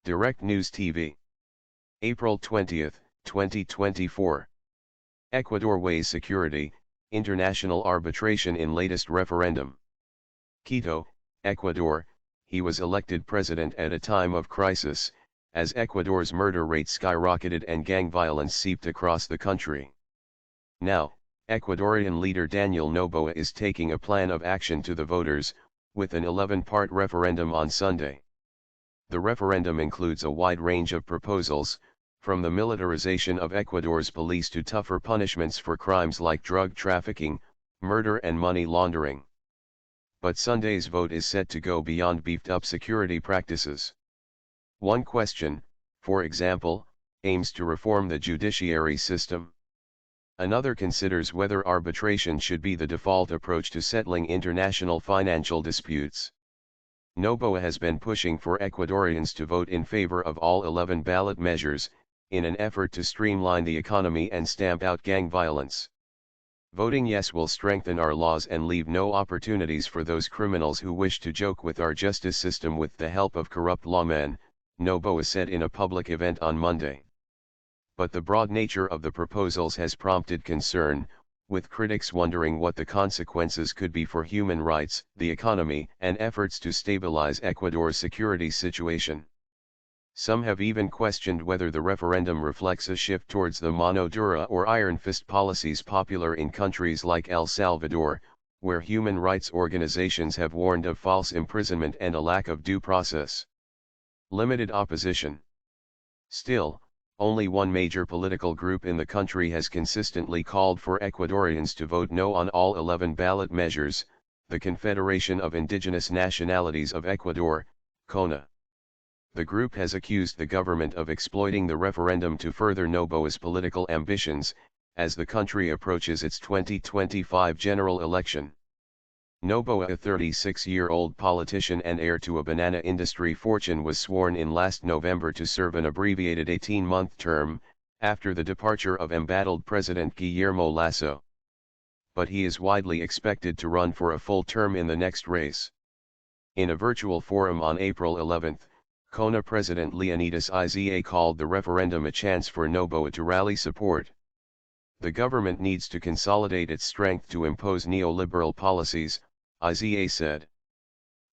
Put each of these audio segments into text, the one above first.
Direct News TV. April 20, 2024. Ecuador weighs security, international arbitration in latest referendum. Quito, Ecuador. He was elected president at a time of crisis, as Ecuador's murder rate skyrocketed and gang violence seeped across the country. Now, Ecuadorian leader Daniel Noboa is taking a plan of action to the voters, with an 11-part referendum on Sunday. The referendum includes a wide range of proposals, from the militarization of Ecuador's police to tougher punishments for crimes like drug trafficking, murder and money laundering. But Sunday's vote is set to go beyond beefed-up security practices. One question, for example, aims to reform the judiciary system. Another considers whether arbitration should be the default approach to settling international financial disputes. Noboa has been pushing for Ecuadorians to vote in favor of all 11 ballot measures, in an effort to streamline the economy and stamp out gang violence. Voting yes will strengthen our laws and leave no opportunities for those criminals who wish to joke with our justice system with the help of corrupt lawmen, Noboa said in a public event on Monday. But the broad nature of the proposals has prompted concern, with critics wondering what the consequences could be for human rights, the economy, and efforts to stabilize Ecuador's security situation. Some have even questioned whether the referendum reflects a shift towards the mano dura or iron fist policies popular in countries like El Salvador, where human rights organizations have warned of false imprisonment and a lack of due process. Limited opposition. Still, only one major political group in the country has consistently called for Ecuadorians to vote no on all 11 ballot measures, the Confederation of Indigenous Nationalities of Ecuador, CONA. The group has accused the government of exploiting the referendum to further Noboa's political ambitions, as the country approaches its 2025 general election. Noboa, a 36-year-old politician and heir to a banana industry fortune, was sworn in last November to serve an abbreviated 18-month term, after the departure of embattled President Guillermo Lasso. But he is widely expected to run for a full term in the next race. In a virtual forum on April 11, CONA President Leonidas Iza called the referendum a chance for Noboa to rally support. The government needs to consolidate its strength to impose neoliberal policies, Iza said.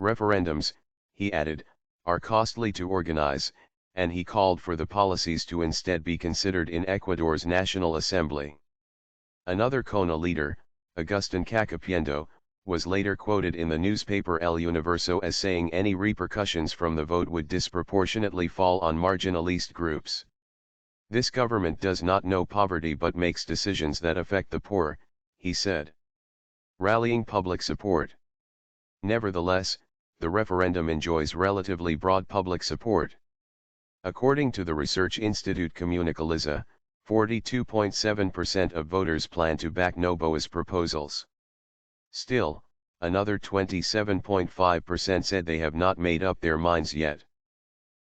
Referendums, he added, are costly to organize, and he called for the policies to instead be considered in Ecuador's National Assembly. Another CONA leader, Agustin Cacapiendo, was later quoted in the newspaper El Universo as saying any repercussions from the vote would disproportionately fall on marginalist groups. This government does not know poverty but makes decisions that affect the poor, he said. Rallying public support. Nevertheless, the referendum enjoys relatively broad public support. According to the research institute Comunicaliza, 42.7% of voters plan to back Noboa's proposals. Still, another 27.5% said they have not made up their minds yet.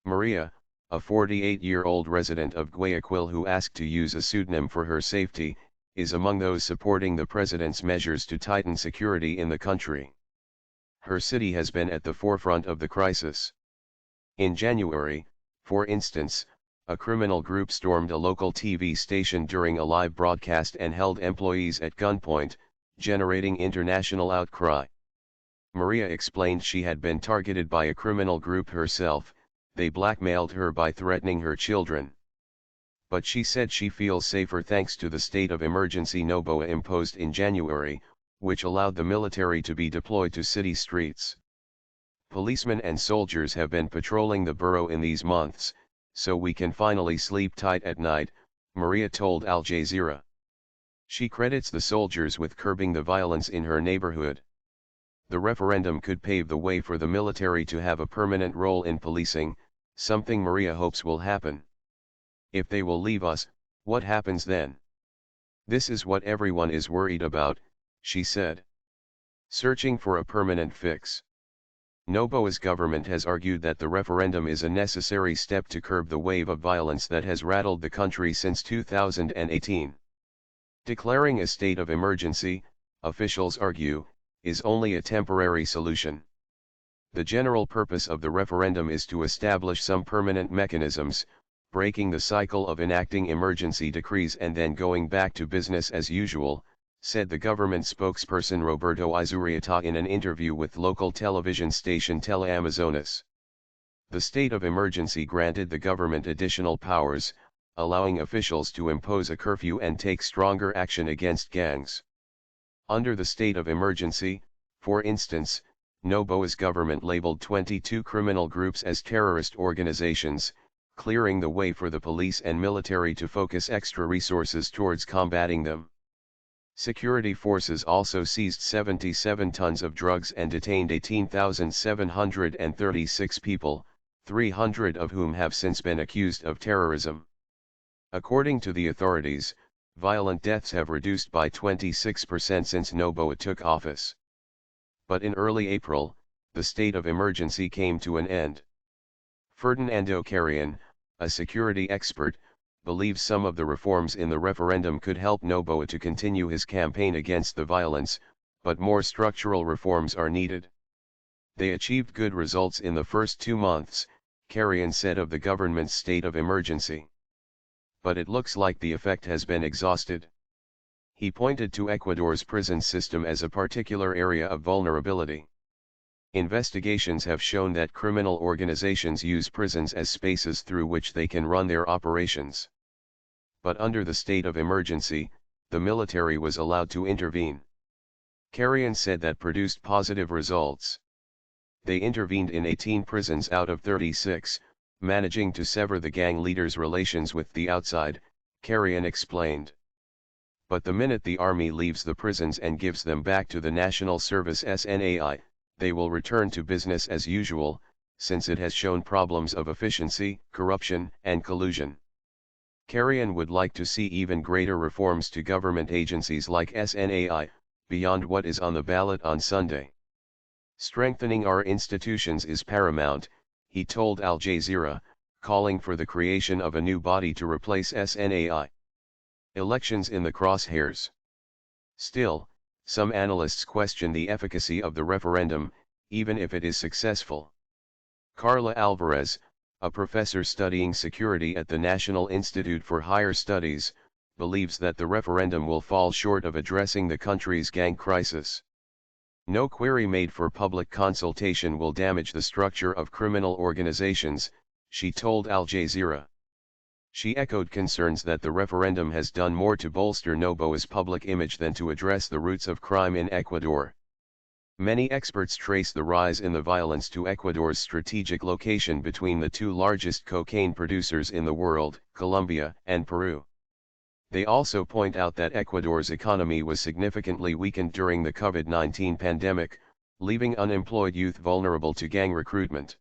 Maria, a 48-year-old resident of Guayaquil who asked to use a pseudonym for her safety, is among those supporting the president's measures to tighten security in the country. Her city has been at the forefront of the crisis. In January, for instance, a criminal group stormed a local TV station during a live broadcast and held employees at gunpoint, generating international outcry. Maria explained she had been targeted by a criminal group herself. They blackmailed her by threatening her children. But she said she feels safer thanks to the state of emergency Noboa imposed in January, which allowed the military to be deployed to city streets. Policemen and soldiers have been patrolling the borough in these months, so we can finally sleep tight at night, Maria told Al Jazeera. She credits the soldiers with curbing the violence in her neighborhood. The referendum could pave the way for the military to have a permanent role in policing, something Maria hopes will happen. If they will leave us, what happens then? This is what everyone is worried about, she said. Searching for a permanent fix. Noboa's government has argued that the referendum is a necessary step to curb the wave of violence that has rattled the country since 2018. Declaring a state of emergency, officials argue, is only a temporary solution. The general purpose of the referendum is to establish some permanent mechanisms, breaking the cycle of enacting emergency decrees and then going back to business as usual, said the government spokesperson Roberto Izurieta in an interview with local television station Teleamazonas. The state of emergency granted the government additional powers, allowing officials to impose a curfew and take stronger action against gangs. Under the state of emergency, for instance, Noboa's government labeled 22 criminal groups as terrorist organizations, clearing the way for the police and military to focus extra resources towards combating them. Security forces also seized 77 tons of drugs and detained 18,736 people, 300 of whom have since been accused of terrorism. According to the authorities, violent deaths have reduced by 26% since Noboa took office. But in early April, the state of emergency came to an end. Ferdinando Carrion, a security expert, believes some of the reforms in the referendum could help Noboa to continue his campaign against the violence, but more structural reforms are needed. They achieved good results in the first 2 months, Carrion said of the government's state of emergency. But it looks like the effect has been exhausted. He pointed to Ecuador's prison system as a particular area of vulnerability. Investigations have shown that criminal organizations use prisons as spaces through which they can run their operations. But under the state of emergency, the military was allowed to intervene. Carrion said that produced positive results. They intervened in 18 prisons out of 36, managing to sever the gang leaders' relations with the outside, Carrion explained. But the minute the army leaves the prisons and gives them back to the National Service SNAI, they will return to business as usual, since it has shown problems of efficiency, corruption, and collusion. Carrion would like to see even greater reforms to government agencies like SNAI, beyond what is on the ballot on Sunday. Strengthening our institutions is paramount, he told Al Jazeera, calling for the creation of a new body to replace SNAI. Elections in the crosshairs. Still, some analysts question the efficacy of the referendum, even if it is successful. Carla Alvarez, a professor studying security at the National Institute for Higher Studies, believes that the referendum will fall short of addressing the country's gang crisis. No query made for public consultation will damage the structure of criminal organizations, she told Al Jazeera. She echoed concerns that the referendum has done more to bolster Noboa's public image than to address the roots of crime in Ecuador. Many experts trace the rise in the violence to Ecuador's strategic location between the 2 largest cocaine producers in the world, Colombia and Peru. They also point out that Ecuador's economy was significantly weakened during the COVID-19 pandemic, leaving unemployed youth vulnerable to gang recruitment.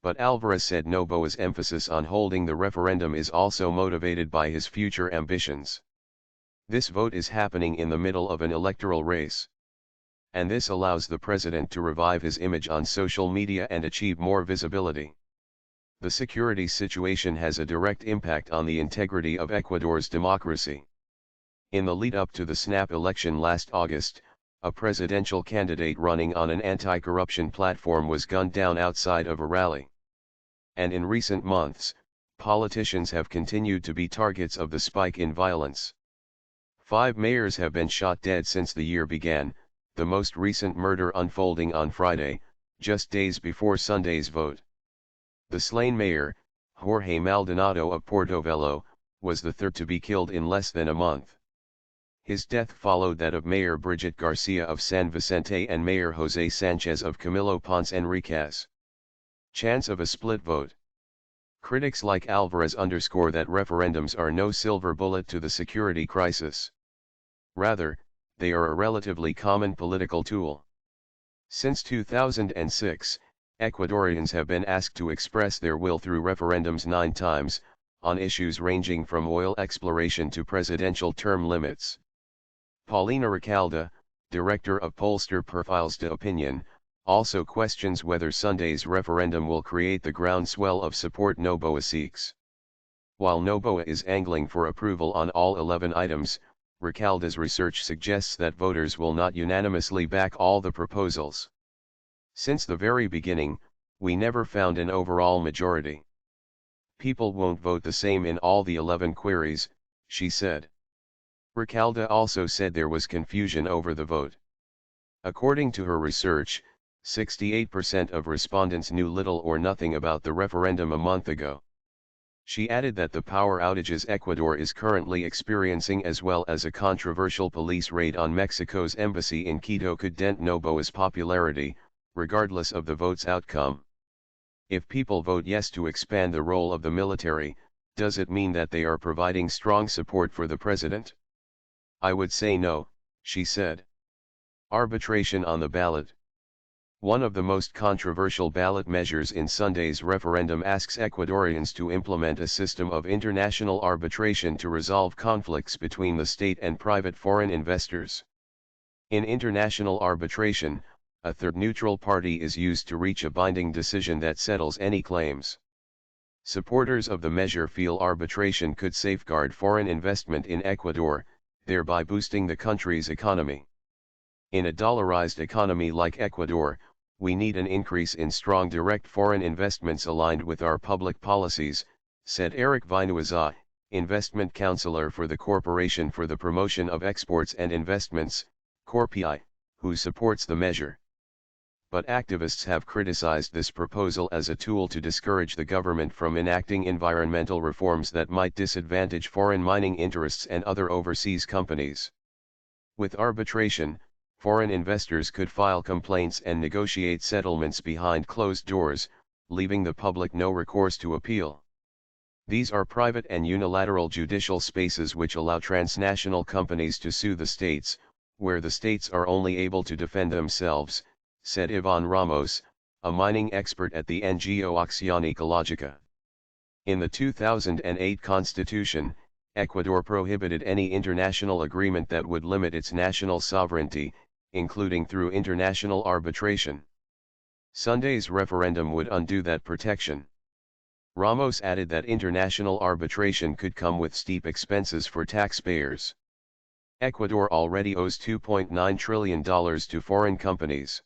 But Alvarez said Noboa's emphasis on holding the referendum is also motivated by his future ambitions. This vote is happening in the middle of an electoral race. And this allows the president to revive his image on social media and achieve more visibility. The security situation has a direct impact on the integrity of Ecuador's democracy. In the lead-up to the snap election last August, a presidential candidate running on an anti-corruption platform was gunned down outside of a rally. And in recent months, politicians have continued to be targets of the spike in violence. 5 mayors have been shot dead since the year began, the most recent murder unfolding on Friday, just days before Sunday's vote. The slain mayor, Jorge Maldonado of Portobelo, was the third to be killed in less than a month. His death followed that of Mayor Brigitte Garcia of San Vicente and Mayor José Sanchez of Camilo Ponce Enriquez. Chance of a split vote. Critics like Alvarez underscore that referendums are no silver bullet to the security crisis. Rather, they are a relatively common political tool. Since 2006, Ecuadorians have been asked to express their will through referendums 9 times, on issues ranging from oil exploration to presidential term limits. Paulina Recalde, director of Pollster Profiles de Opinion, also questions whether Sunday's referendum will create the groundswell of support Noboa seeks. While Noboa is angling for approval on all 11 items, Recalde's research suggests that voters will not unanimously back all the proposals. Since the very beginning, we never found an overall majority. People won't vote the same in all the 11 queries, she said. Recalde also said there was confusion over the vote. According to her research, 68% of respondents knew little or nothing about the referendum a month ago. She added that the power outages Ecuador is currently experiencing, as well as a controversial police raid on Mexico's embassy in Quito, could dent Noboa's popularity, regardless of the vote's outcome. If people vote yes to expand the role of the military, does it mean that they are providing strong support for the president? I would say no, she said. Arbitration on the ballot. One of the most controversial ballot measures in Sunday's referendum asks Ecuadorians to implement a system of international arbitration to resolve conflicts between the state and private foreign investors. In international arbitration, a third neutral party is used to reach a binding decision that settles any claims. Supporters of the measure feel arbitration could safeguard foreign investment in Ecuador, thereby boosting the country's economy. In a dollarized economy like Ecuador, we need an increase in strong direct foreign investments aligned with our public policies, said Eric Vinuesa, investment counselor for the Corporation for the Promotion of Exports and Investments, Corpi, who supports the measure. But activists have criticized this proposal as a tool to discourage the government from enacting environmental reforms that might disadvantage foreign mining interests and other overseas companies. With arbitration, foreign investors could file complaints and negotiate settlements behind closed doors, leaving the public no recourse to appeal. These are private and unilateral judicial spaces which allow transnational companies to sue the states, where the states are only able to defend themselves, said Ivan Ramos, a mining expert at the NGO Acción Ecológica. In the 2008 Constitution, Ecuador prohibited any international agreement that would limit its national sovereignty, including through international arbitration. Sunday's referendum would undo that protection. Ramos added that international arbitration could come with steep expenses for taxpayers. Ecuador already owes $2.9 trillion to foreign companies.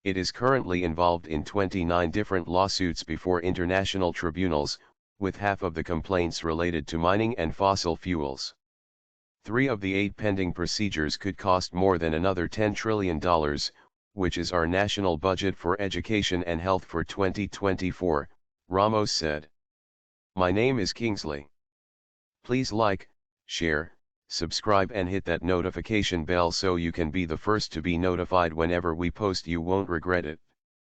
It is currently involved in 29 different lawsuits before international tribunals, with half of the complaints related to mining and fossil fuels. 3 of the 8 pending procedures could cost more than another $10 trillion, which is our national budget for education and health for 2024, Ramos said. My name is Kingsley. Please like, share, subscribe and hit that notification bell so you can be the first to be notified whenever we post. You won't regret it.